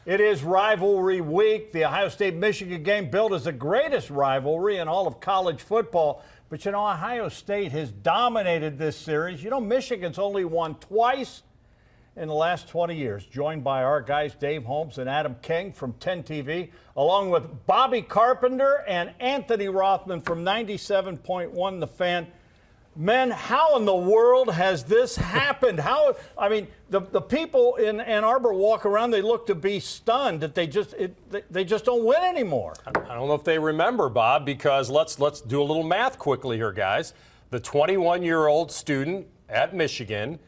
It is rivalry week. The Ohio State-Michigan game billed as the greatest rivalry in all of college football. But, you know, Ohio State has dominated this series. You know, Michigan's only won twice in the last 20 years. Joined by our guys, Dave Holmes and Adam King from 10 TV, along with Bobby Carpenter and Anthony Rothman from 97.1 The Fan. Men, how in the world has this happened? The people in Ann Arbor walk around, they look to be stunned that they just don't win anymore. I don't know if they remember, Bob, because let's do a little math quickly here, guys. The 21-year-old student at Michigan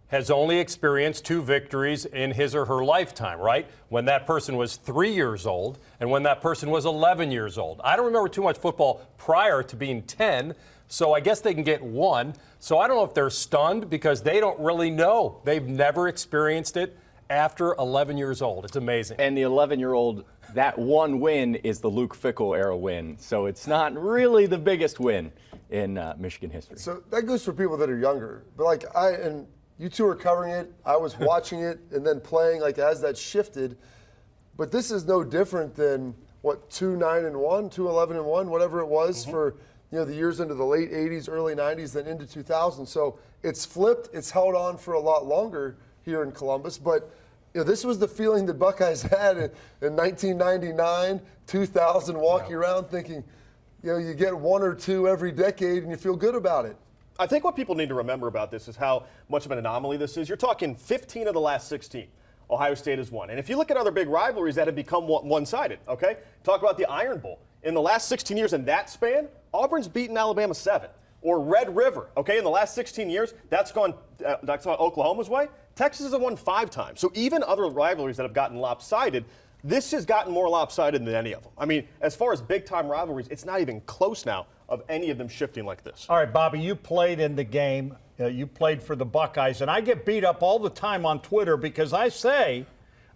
has only experienced 2 victories in his or her lifetime, right? When that person was 3 years old and when that person was 11 years old. I don't remember too much football prior to being 10, so I guess they can get 1. So I don't know if they're stunned because they don't really know. They've never experienced it after 11 years old. It's amazing. And the 11-year-old, that one win is the Luke Fickell era win. So it's not really the biggest win in Michigan history. So that goes for people that are younger. But and you two are covering it. I was watching it and then playing as that shifted. But this is no different than 2-9-1, 2-11-1, whatever it was for the years into the late 80s, early 90s, then into 2000. So it's flipped. It's held on for a lot longer here in Columbus. But this was the feeling that Buckeyes had in 1999, 2000, walking around thinking, you get 1 or 2 every decade and you feel good about it. I think what people need to remember about this is how much of an anomaly this is. You're talking 15 of the last 16. Ohio State has won. And if you look at other big rivalries that have become one-sided, okay? Talk about the Iron Bowl. In the last 16 years in that span, Auburn's beaten Alabama 7. Or Red River, okay? In the last 16 years, that's gone Oklahoma's way. Texas has won 5 times. So even other rivalries that have gotten lopsided, this has gotten more lopsided than any of them. I mean, as far as big-time rivalries, it's not even close now of any of them shifting like this. All right, Bobby, you played in the game. You played for the Buckeyes, and I get beat up all the time on Twitter because I say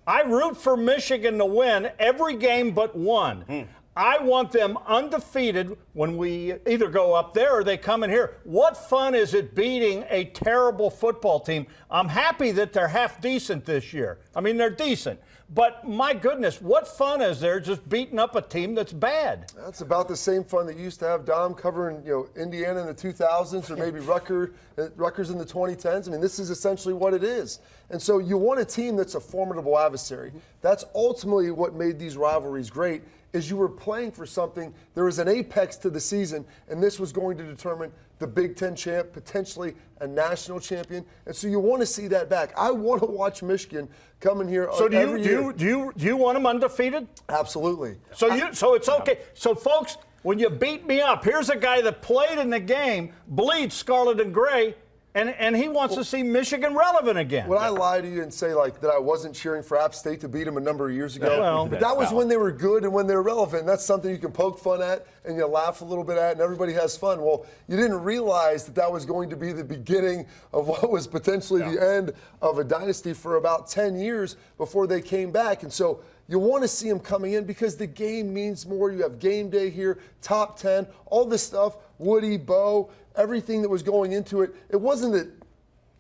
I root for Michigan to win every game but one. I want them undefeated when we either go up there or they come in here. What fun is it beating a terrible football team? I'm happy that they're half decent this year. I mean, they're decent. But my goodness, what fun is there just beating up a team that's bad? That's about the same fun that you used to have, Dom, covering Indiana in the 2000s or maybe Rutgers in the 2010s. I mean, this is essentially what it is. And so you want a team that's a formidable adversary. That's ultimately what made these rivalries great, is you were playing for something. There was an apex to the season, and this was going to determine the Big Ten champ, potentially a national champion. And so you want to see that back. I want to watch Michigan come in here every year. Do you want them undefeated? Absolutely. So it's okay. So, folks, when you beat me up, here's a guy that played in the game, bleeds scarlet and gray, and he wants to see Michigan relevant again. Would I lie to you and say that I wasn't cheering for App State to beat them a number of years ago? Well, but that was when they were good and when they were relevant. That's something you can poke fun at and you laugh a little bit at and everybody has fun. Well, you didn't realize that was going to be the beginning of what was potentially the end of a dynasty for about 10 years before they came back. And so you want to see them coming in because the game means more. You have game day here, top 10, all this stuff, Woody, Bo, everything that was going into it. It wasn't that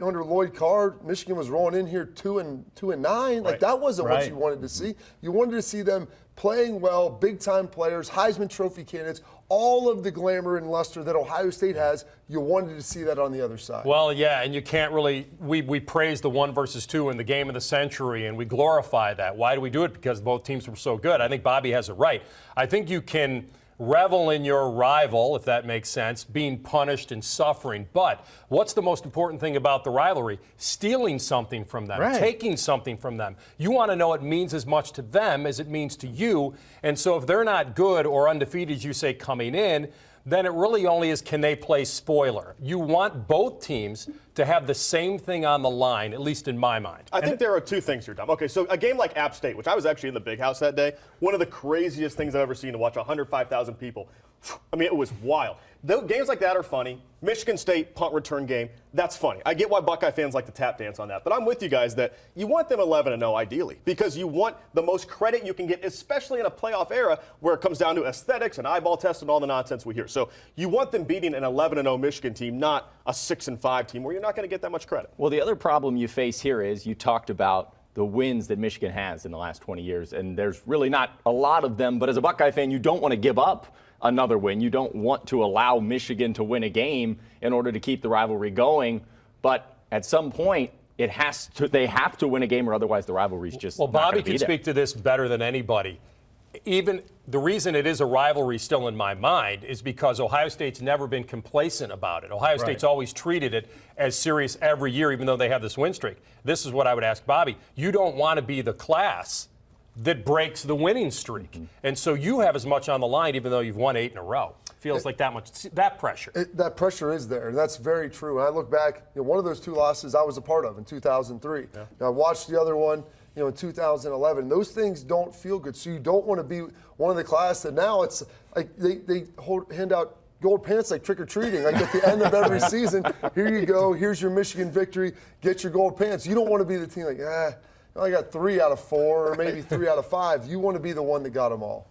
under Lloyd Carr, Michigan was rolling in here 2-9. That wasn't what you wanted to see. You wanted to see them playing well, big-time players, Heisman Trophy candidates, all of the glamour and luster that Ohio State has. You wanted to see that on the other side. Well, yeah, and you can't really – we praise the 1 versus 2 in the game of the century, and we glorify that. Why do we do it? Because both teams were so good. I think Bobby has it right. I think you can – revel in your rival, if that makes sense, being punished and suffering. But what's the most important thing about the rivalry? Stealing something from them, taking something from them. You want to know it means as much to them as it means to you. And so if they're not good or undefeated, as you say, coming in, then it really only is, can they play spoiler? You want both teams to have the same thing on the line, at least in my mind. I think there are 2 things here, Tom. Okay, so a game like App State, which I was actually in the Big House that day, one of the craziest things I've ever seen, to watch 105,000 people. I mean, it was wild. Games like that are funny. Michigan State punt return game, that's funny. I get why Buckeye fans like to tap dance on that. But I'm with you guys that you want them 11-0 ideally because you want the most credit you can get, especially in a playoff era where it comes down to aesthetics and eyeball tests and all the nonsense we hear. So you want them beating an 11-0 Michigan team, not a 6-5 team where you're not going to get that much credit. Well, the other problem you face here is you talked about the wins that Michigan has in the last 20 years. And there's really not a lot of them, but as a Buckeye fan, you don't want to give up another win. You don't want to allow Michigan to win a game in order to keep the rivalry going. But at some point, they have to win a game, or otherwise the rivalry's just well, not Bobby gonna be can there. speak to this better than anybody. Even the reason it is a rivalry still in my mind is because Ohio State's never been complacent about it. Ohio State's always treated it as serious every year, even though they have this win streak. This is what I would ask Bobby. You don't want to be the class that breaks the winning streak. And so you have as much on the line, even though you've won 8 in a row. Feels like that pressure. That pressure is there, and that's very true. And I look back, one of those 2 losses I was a part of in 2003. Yeah. Now, I watched the other one, in 2011. Those things don't feel good. So you don't want to be one of the class that now it's like they hand out gold pants like trick-or-treating, like at the end of every season. Here you go. Here's your Michigan victory. Get your gold pants. You don't want to be the team like, I got 3 out of 4 or maybe 3 out of 5. You want to be the one that got them all.